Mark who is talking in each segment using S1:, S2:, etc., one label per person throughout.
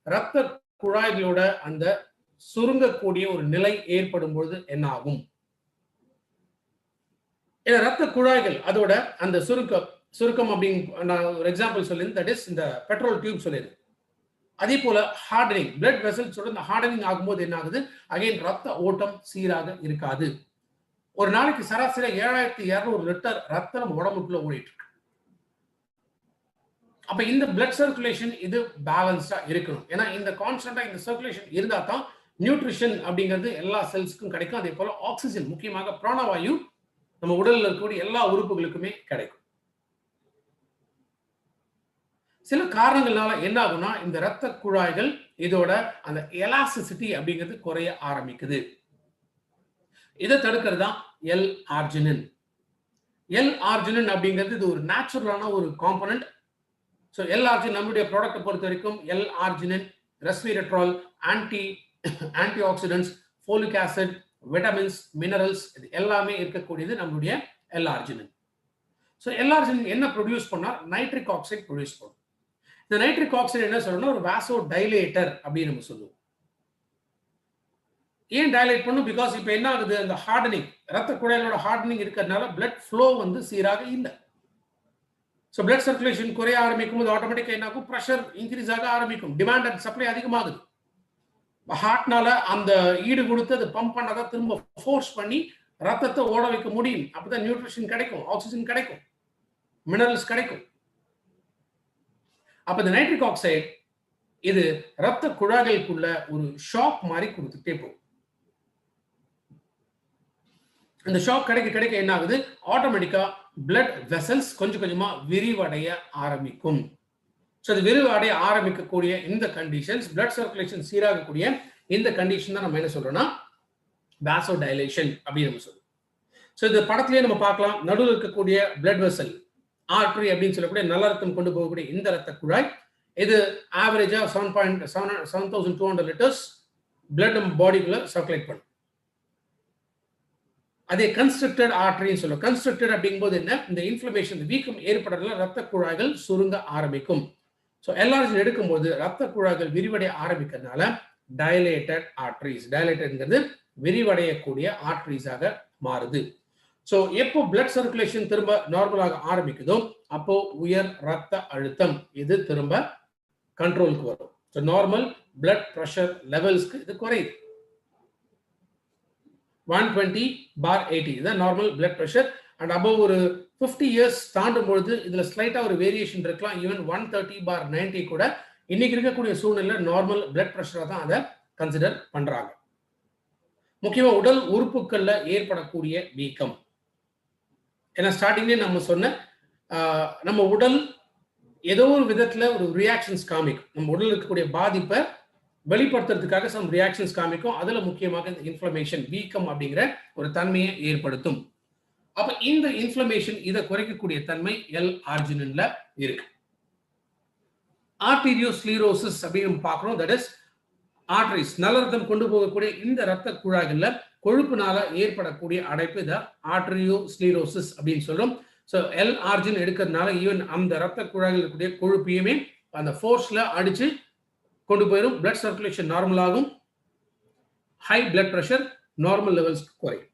S1: ரத்த குழாய்களோட அந்த சுருங்கக்கூடிய ஒரு நிலை ஏற்படும் பொழுது என்ன ஆகும்? ரத்த குழாய்கள் அதோட அந்த சுருக்கம் அப்படின்னு நான் ஒரு எக்ஸாம்பிள் சொல்லியிருந்தேன். தட் இஸ் இந்த பெட்ரோல் டியூப் சொல்லியிருந்தேன். அதே போல ஹார்டனிங், பிளட் வெசல்ஸோட இந்த ஹார்டனிங் ஆகும்போது என்ன ஆகுது? அகைன் ரத்த ஓட்டம் சீராக இருக்காது. ஒரு நாளைக்கு சராசரி 7200 லிட்டர் ரத்தம் நம்ம உடம்புக்குள்ள ஓடிட்டு இருக்கு. அப்ப இந்த பிளட் சர்க்குலேஷன் இது பேலன்ஸ்டா இருக்கணும். ஏன்னா இந்த கான்ஸ்டன்டா இந்த சர்க்குலேஷன் இருந்தா தான் நியூட்ரிஷன் அப்படிங்கிறது எல்லா செல்ஸ்க்கும் கிடைக்கும். அதே போல ஆக்சிஜன், முக்கியமாக பிராணவாயு நம்ம உடல்ல இருக்கக்கூடிய எல்லா உறுப்புகளுக்குமே கிடைக்கும். சில காரணங்களால என்ன ஆகும்னா இந்த ரத்த குழாய்கள் இதோட அந்த எலாஸ்டிசிட்டி அப்படிங்கிறது குறைய ஆரம்பிக்குது. இதை தடுக்கிறது தான் எல் ஆர்ஜினின். எல் ஆர்ஜினின் அப்படிங்கிறது இது ஒரு நேச்சுரலான ஒரு காம்பனன்ட். ஸோ எல் ஆர்ஜின் நம்மளுடைய ப்ராடக்ட்டை பொறுத்த வரைக்கும் L arginine, resveratrol, antioxidants, folic acid, vitamins, minerals இது எல்லாமே இருக்கக்கூடியது நம்மளுடைய L arginine. So L arginine என்ன ப்ரொடியூஸ் பண்ணா? நைட்ரிக் ஆக்சைடு ப்ரொடியூஸ் பண்ணும். இந்த நைட்ரிக் ஆக்சைடு என்ன சொல்லணும்னா ஒரு வாசோ டைலேட்டர் அப்படின்னு நம்ம சொல்லுவோம். ஏன் டைலேட் பண்ணும்? பிகாஸ் இப்போ என்ன ஆகுது? அந்த ஹார்டனிங், ரத்த குழாயோட ஹார்டனிங் இருக்கிறதுனால பிளட் ஃப்ளோ வந்து சீராக இல்லை. ஸோ பிளட் சர்க்குலேஷன் குறைய ஆரம்பிக்கும் போது ஆட்டோமேட்டிக்காக என்ன ஆகும்? ப்ரெஷர் இன்க்ரீஸ் ஆக ஆரம்பிக்கும். டிமாண்ட் அண்ட் சப்ளை அதிகமாகுது. ஹார்ட்னால அந்த ஈடு கொடுத்து அது பம்ப் பண்ணாதான் திரும்ப ஃபோர்ஸ் பண்ணி ரத்தத்தை ஓட வைக்க முடியும். அப்பதான் நியூட்ரிஷன் கிடைக்கும், ஆக்சிஜன் கிடைக்கும், மினரல்ஸ் கிடைக்கும். அப்ப இந்த நைட்ரிக் ஆக்சைடு இது ரத்த குழாய்களுக்குள்ள ஒரு ஷாக் மாதிரி கொடுத்துட்டே போகும். இந்த ஷாக் கிடைக்க கிடைக்க என்ன ஆகுது? ஆட்டோமேட்டிக்கா பிளட் வெசல்ஸ் கொஞ்சம் கொஞ்சமா விரிவடைய ஆரம்பிக்கும். ஸோ அது விரிவடைய ஆரம்பிக்கக்கூடிய இந்த கண்டிஷன்ஸ், பிளட் சர்க்குலேஷன் சீராகக்கூடிய இந்த கண்டிஷன் தான் நம்ம என்ன சொல்றோம்னா வாசோ டைலேஷன் அப்படின்னு நம்ம சொல்றோம். ஸோ இந்த படத்திலேயே நம்ம பார்க்கலாம், நடுவில் இருக்கக்கூடிய பிளட் வெசல், ஆர்டரி அப்படின்னு சொல்லக்கூடிய நல்ல ரத்தம் கொண்டு போகக்கூடிய இந்த ரத்த குழாய் இது ஆவரேஜா 7,200 லிட்டர்ஸ் பிளட் நம்ம பாடிக்குள்ள சர்க்குலேட் பண்ணும். அதே கன்ஸ்ட்ரக்டட் ஆர்டரின்னு சொல்லுவோம். கன்ஸ்ட்ரக்டட் அப்படிங்கும்போது என்ன? இந்த இன்ஃப்ளமேஷன், வீக்கம் ஏற்படுறதுல ரத்த குழாய்கள் சுருங்க ஆரம்பிக்கும். ஸோ எல்ஆர்ஜி எடுக்கும்போது ரத்த குழாய்கள் விரிவடைய ஆரம்பிக்கிறதுனால டைலேட்டட் ஆர்டரிஸ், டைலேட்டட்ங்கிறது விரிவடையக்கூடிய ஆர்டரிஸாக மாறுது. ஸோ எப்போ பிளட் சர்க்குலேஷன் திரும்ப நார்மலாக ஆரம்பிக்குதோ அப்போ உயர் ரத்த அழுத்தம் இது திரும்ப கண்ட்ரோலுக்கு வரும். ஸோ நார்மல் பிளட் ப்ரெஷர் லெவல்ஸ்க்கு இது குறையுது. 120/80 இதுதான் normal blood pressure. And above ஒரு 50 இயர்ஸ் தாண்டும் பொழுது இதுல ஸ்லைட்டா ஒரு வேரியேஷன் இருக்கலாம். ஈவன் 130/90 கூட இன்னைக்கு இருக்கக்கூடிய சூழ்நிலை நார்மல் பிளட் ப்ரெஷரா தான் அதை கன்சிடர் பண்றாங்க. முக்கியமா உடல் உறுப்புகள்ல ஏற்படக்கூடிய வீக்கம். ஏன்னா ஸ்டார்டிங்லேயே நம்ம சொன்ன நம்ம உடல் ஏதோ ஒரு விதத்துல ஒரு ரியாக்ஷன்ஸ் காமிக்கும். நம்ம உடல் இருக்கக்கூடிய பாதிப்பை வெளிப்படுத்துறதுக்காக சம் ரியாக்ஷன்ஸ் காமிக்கும். அதுல முக்கியமாக இந்த இன்ஃப்ளமேஷன், வீக்கம் அப்படிங்கிற ஒரு தன்மையை ஏற்படுத்தும். அப்ப இந்த இன்ஃப்ளமேஷன் இதை குறைக்கக்கூடிய தன்மை எல் ஆர்ஜினின்ல இருக்கு. ஆர்டீரியோஸ்க்ளீரோசிஸ் அப்படின்னு பார்க்கணும். தட் இஸ் ஆர்டரிஸ், நல்ல ரத்தம் கொண்டு போகக்கூடிய இந்த ரத்த குழாய்கள்ல கொழுப்புனால ஏற்படக்கூடிய அடைப்பு இதை ஆர்டரியோஸ்க்ளீரோசிஸ் அப்படின்னு சொல்றோம். ஸோ எல் ஆர்ஜின் எடுக்கிறதுனால ஈவன் அந்த ரத்த குழாய்கள் இருக்கக்கூடிய கொழுப்பையுமே அந்த ஃபோர்ஸ்ல அடிச்சு கொண்டு போயிடும். பிளட் சர்க்குலேஷன் நார்மல் ஆகும். High blood pressure normal levels குறையும்.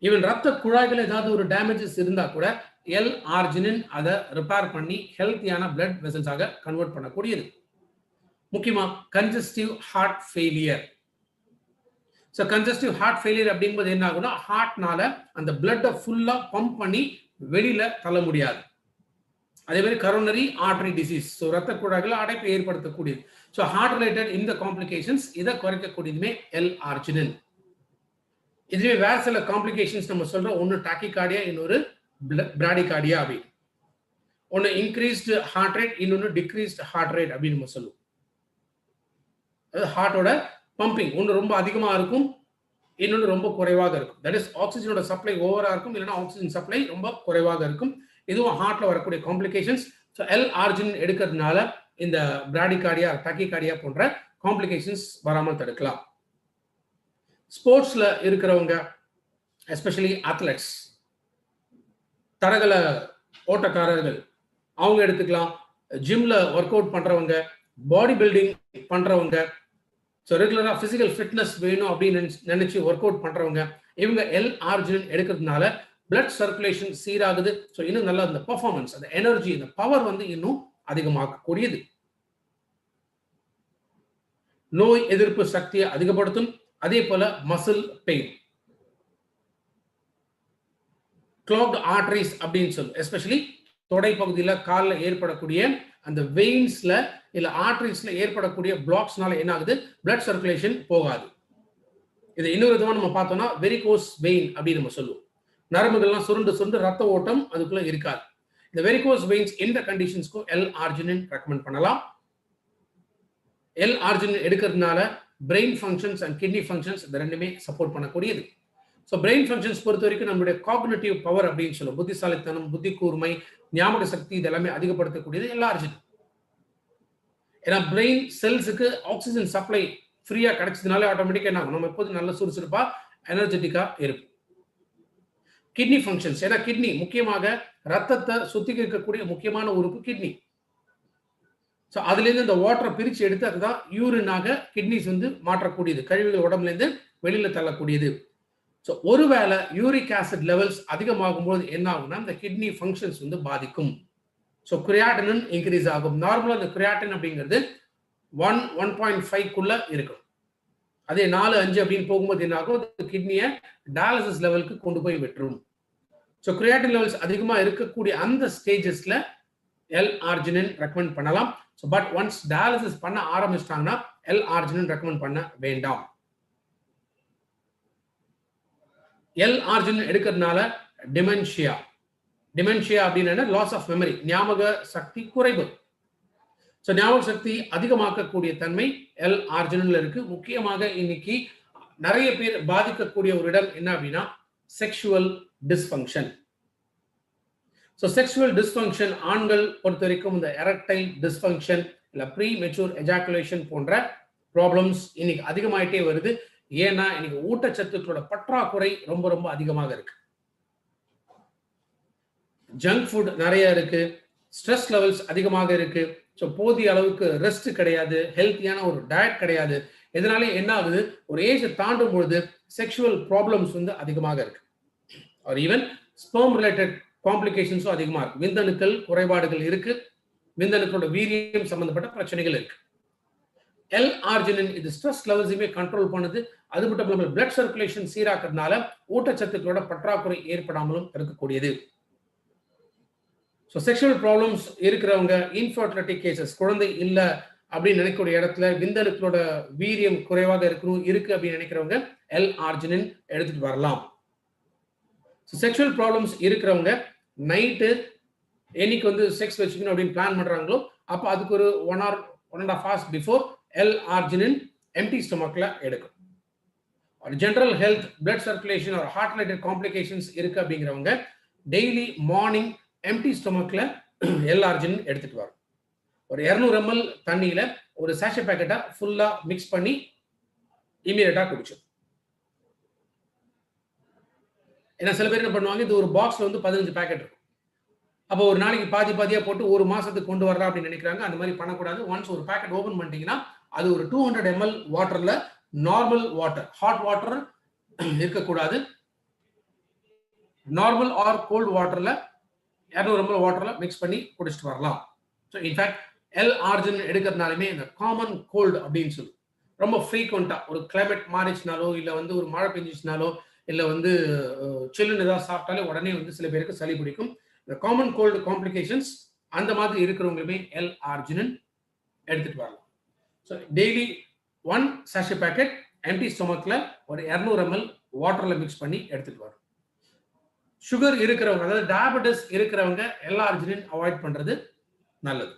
S1: ஈவன் ரத்த குழாய்கள் ஏதாவது ஒரு டேமேஜஸ் இருந்தா கூட எல் ஆர்ஜினின் அதை ரிப்பேர் பண்ணி ஹெல்த்தியான பிளட் வெசல்ஸாக கன்வெர்ட் பண்ணக்கூடியது. முக்கியமா congestive heart failure. So congestive heart failure அப்படிங்கும்போது என்ன ஆகும்னா ஹார்ட்னால அந்த பிளட்டை ஃபுல்லா பம்ப் பண்ணி வெளியில தள்ள முடியாது. அதே மாதிரி கரோனரி ஆர்டரி டிசீஸ், ஸோ ரத்த குழாய்கள் அடைப்பை ஏற்படுத்தக்கூடியது. ஸோ ஹார்ட் ரிலேட்டட் இந்த காம்ப்ளிகேஷன்ஸ் இதை குறைக்கக்கூடியதுமே எல் ஆர்ஜினின். இதுவே வேற சில காம்ப்ளிகேஷன்ஸ் நம்ம சொல்றோம். ஒன்று டாக்கிகார்டியா, இன்னொரு பிராடிகார்டியா அப்படின்னு. ஒன்று இன்க்ரீஸ்டு ஹார்ட் ரேட், இன்னொன்று டிக்ரீஸ்டு ஹார்ட் ரேட் அப்படின்னு நம்ம சொல்லுவோம். அதாவது ஹார்ட்டோட பம்பிங் ஒன்று ரொம்ப அதிகமாக இருக்கும், இன்னொன்று ரொம்ப குறைவாக இருக்கும். தட் இஸ் ஆக்சிஜனோட சப்ளை ஓவரா இருக்கும், இல்லைன்னா ஆக்சிஜன் சப்ளை ரொம்ப குறைவாக இருக்கும். இதுவும் ஹார்ட்ல வரக்கூடிய காம்ப்ளிகேஷன்ஸ். ஸோ எல் ஆர்ஜின் எடுக்கிறதுனால இந்த பிராடிகார்டியா, டாக்கிகார்டியா போன்ற காம்ப்ளிகேஷன்ஸ் வராமல் தடுக்கலாம். ஸ்போர்ட்ஸ்ல இருக்கிறவங்க, எஸ்பெஷலி அத்லெட்ஸ், தடகள ஓட்டக்காரர்கள், அவங்க எடுத்துக்கலாம். ஜிம்ல ஒர்க் அவுட் பண்றவங்க, பாடி பில்டிங் பண்றவங்க, ஸோ ரெகுலரா பிசிக்கல் ஃபிட்னஸ் வேணும் அப்படின்னு நினைச்சு ஒர்க் அவுட் பண்றவங்க, இவங்க L-arginine எடுக்கிறதுனால பிளட் சர்க்குலேஷன் சீராகுது. ஸோ இன்னும் நல்லா இந்த பெர்ஃபார்மன்ஸ், அந்த எனர்ஜி, இந்த பவர் வந்து இன்னும் அதிகமாக்கக்கூடியது. நோய் எதிர்ப்பு சக்தியை அதிகப்படுத்தும். அதே போல மசில் பெயின், clogged arteries அப்படின்னு சொல்லு, எஸ்பெஷலி தொடை பகுதியில் காலில் ஏற்படக்கூடிய அந்த வெயின்ஸ்ல இல்ல ஆர்டரிஸ்ல ஏற்படக்கூடிய பிளாக்ஸ்னால என்ன ஆகுது, பிளட் சர்க்குலேஷன் போகாது. இது இன்னொரு விதமா நம்ம பார்த்தோம்னா வெரிகோஸ் வெயின் அப்படின்னு நம்ம சொல்லுவோம். நரம்புகள்லாம் சுருண்டு சுருண்டு ரத்த ஓட்டம் அதுக்குள்ள இருக்காது. இந்த வெரிகோஸ் வெயின்ஸ் இந்த கண்டிஷன்ஸ்க்கும் L-arginine ரெக்கமெண்ட் பண்ணலாம். L-arginine எடுக்கிறதுனால brain functions and kidney functions இந்த ரெண்டுமே சப்போர்ட் பண்ணக்கூடியது. ஸோ பிரெயின் ஃபங்க்ஷன்ஸ் பொறுத்த வரைக்கும் நம்மளுடைய காக்னிட்டிவ் பவர் அப்படின்னு சொல்லுவோம், புத்திசாலித்தனம், புத்தி கூர்மை, ஞாபக சக்தி, இதெல்லாமே அதிகப்படுத்தக்கூடியது L-arginine. ஏன்னா பிரெயின் செல்ஸுக்கு ஆக்சிஜன் சப்ளை ஃப்ரீயா கிடைச்சதுனால ஆட்டோமேட்டிக்கா என்ன ஆகும், நம்ம எப்போதும் நல்ல சுறுசுறுப்பா எனர்ஜெட்டிக்கா இருக்கும். கிட்னி ஃபங்க்ஷன்ஸ், ஏன்னா கிட்னி முக்கியமாக ரத்தத்தை சுத்திகரிக்கக்கூடிய முக்கியமான உறுப்பு கிட்னி. ஸோ அதுல இருந்து இந்த வாட்டரை பிரிச்சு எடுத்து அதுதான் யூரினாக கிட்னிஸ் வந்து மாற்றக்கூடியது, கழிவுகள் உடம்புல இருந்து வெளியில தள்ளக்கூடியது. ஸோ ஒருவேளை யூரிக் ஆசிட் லெவல்ஸ் அதிகமாகும் போது என்ன ஆகும்னா இந்த கிட்னி ஃபங்க்ஷன்ஸ் வந்து பாதிக்கும். ஸோ கிரியாட்டினின் இன்க்ரீஸ் ஆகும். நார்மலா இந்த கிரியாட்டின் அப்படிங்கிறது 1.5 இருக்கும். அதே 4-5 அப்படின்னு போகும்போது என்ன ஆகும், கிட்னியை டயாலிசிஸ் லெவலுக்கு கொண்டு போய் விட்டுரும். ஸோ கிரியாட்டின் லெவல்ஸ் அதிகமா இருக்கக்கூடிய அந்த ஸ்டேஜஸ்ல L-arginine ரெக்கமெண்ட் பண்ணலாம். ஸோ பட் ஒன்ஸ் டயாலிசிஸ் பண்ண ஆரம்பிச்சிட்டாங்கன்னா L-arginine ரெக்கமெண்ட் பண்ண வேண்டாம். L-arginine எடுக்கிறதுனால டிமென்ஷியா அப்படின்னு லாஸ் ஆஃப் மெமரி, ஞாபக சக்தி குறைவு. ஸோ ஞாபக சக்தி அதிகமாக்கக்கூடிய தன்மை L-arginine இருக்கு. முக்கியமாக இன்னைக்கு நிறைய பேர் பாதிக்கக்கூடிய ஒரு இடம் என்ன அப்படின்னா sexual dysfunction. So sexual dysfunction ஆண்கள் பொறுத்த வரைக்கும் இந்த எரக்டைல் டிஸ்ஃபங்க்ஷன் இல்ல ப்ரீ மெச்சூர் எஜாக்குலேஷன் போன்ற ப்ராப்ளம்ஸ் இன்னைக்கு அதிகமாயிட்டே வருது. ஏன்னா இன்னைக்கு ஊட்டச்சத்துக்களோட பற்றாக்குறை ரொம்ப ரொம்ப அதிகமாக இருக்கு. ஜங்க் ஃபுட் நிறைய இருக்கு, ஸ்ட்ரெஸ் லெவல்ஸ் அதிகமாக இருக்கு. ஸோ போதிய அளவுக்கு ரெஸ்ட் கிடையாது, ஹெல்த்தியான ஒரு டயட் கிடையாது. இதனாலே என்ன ஆகுது, ஒரு ஏஜ் தாண்டும் பொழுது செக்ஷுவல் ப்ராப்ளம்ஸ் வந்து அதிகமாக இருக்கு. ஆர் ஈவன் ஸ்பெர்ம் ரிலேட்டட் காம்ப்ளிகேஷன்ஸும் அதிகமாக இருக்கு. விந்தணுக்கள் குறைபாடுகள் இருக்கு, விந்தணுக்களோட வீரியம் சம்பந்தப்பட்ட பிரச்சனைகள் இருக்கு. L-arginine இது ஸ்ட்ரெஸ் லெவல்ஸையுமே கண்ட்ரோல் பண்ணுது. அது மட்டும் இல்லாமல் பிளட் சர்க்குலேஷன் சீராக்கிறதுனால ஊட்டச்சத்துக்களோட பற்றாக்குறை ஏற்படாமலும் இருக்கக்கூடியது. ஸோ செக்ஷுவல் ப்ராப்ளம்ஸ் இருக்கிறவங்க, இன்ஃபர்டிலிட்டி கேசஸ், குழந்தை இல்லை அப்படின்னு நினைக்கக்கூடிய இடத்துல விந்தணுக்களோட வீரியம் குறைவாக இருக்கு அப்படின்னு நினைக்கிறவங்க L-arginine எடுத்துட்டு வரலாம். ஸோ செக்ஷுவல் ப்ராப்ளம்ஸ் இருக்கிறவங்க நைட்டு என்னைக்கு வந்து செக்ஸ் வச்சுக்கணும் அப்படின்னு பிளான் பண்றாங்களோ அப்போ அதுக்கு ஒரு 1 or 1.5 hours before L-arginine empty ஸ்டொமக்ல எடுக்கும். ஒரு ஜெனரல் ஹெல்த், பிளட் சர்க்குலேஷன் ஒரு ஹார்ட் ரிலேட்டட் காம்ப்ளிகேஷன்ஸ் இருக்கு அப்படிங்கிறவங்க டெய்லி மார்னிங் எம்டி ஸ்டொமக்ல L-arginine எடுத்துட்டு வரும். ஒரு 200 ml தண்ணியில ஒரு சாஷே பேக்கெட்டா ஃபுல்லா மிக்ஸ் பண்ணி இமீடியட்டா குடிச்சிடும். ஏன்னா சில பேர் என்ன பண்ணுவாங்க, இது ஒரு பாக்ஸ்ல வந்து 15 பேக்கெட் இருக்கும். அப்போ ஒரு நாளைக்கு பாதி பாதியா போட்டு ஒரு மாசத்துக்கு கொண்டு வரலாம் அப்படின்னு நினைக்கிறாங்க. அந்த மாதிரி பண்ணக்கூடாது. ஒன்ஸ் ஒரு பேக்கெட் ஓபன் பண்ணிட்டீங்கன்னா அது ஒரு 200 ml வாட்டர்ல, நார்மல் வாட்டர், ஹாட் வாட்டர் இருக்கக்கூடாது. நார்மல் ஆர் கோல்டு வாட்டர்ல 200 ml வாட்டர்ல மிக்ஸ் பண்ணி குடிச்சிட்டு வரலாம். ஸோ இன்ஃபேக்ட் L-arginine எடுக்கிறதுனாலுமே இந்த காமன் கோல்டு அப்படின்னு சொல்லி ரொம்ப ஃப்ரீக்வெண்டா ஒரு கிளைமேட் மாறிச்சுனாலோ இல்லை வந்து ஒரு மழை பெஞ்சிச்சுனாலோ இல்லை வந்து சில்லுன்னு ஏதாவது சாப்பிட்டாலே உடனே வந்து சில பேருக்கு சளி பிடிக்கும். இந்த காமன் கோல்டு காம்ப்ளிகேஷன்ஸ் அந்த மாதிரி இருக்கிறவங்களுமே L-arginine எடுத்துட்டு வரலாம். So daily 1 sachet packet empty ஸ்டொமக்ல ஒரு 200 ml வாட்டர்ல மிக்ஸ் பண்ணி எடுத்துட்டு வரும். சுகர் இருக்கிறவங்க, அதாவது டயபெட்டிஸ் இருக்கிறவங்க L-arginine அவாய்ட் பண்றது நல்லது.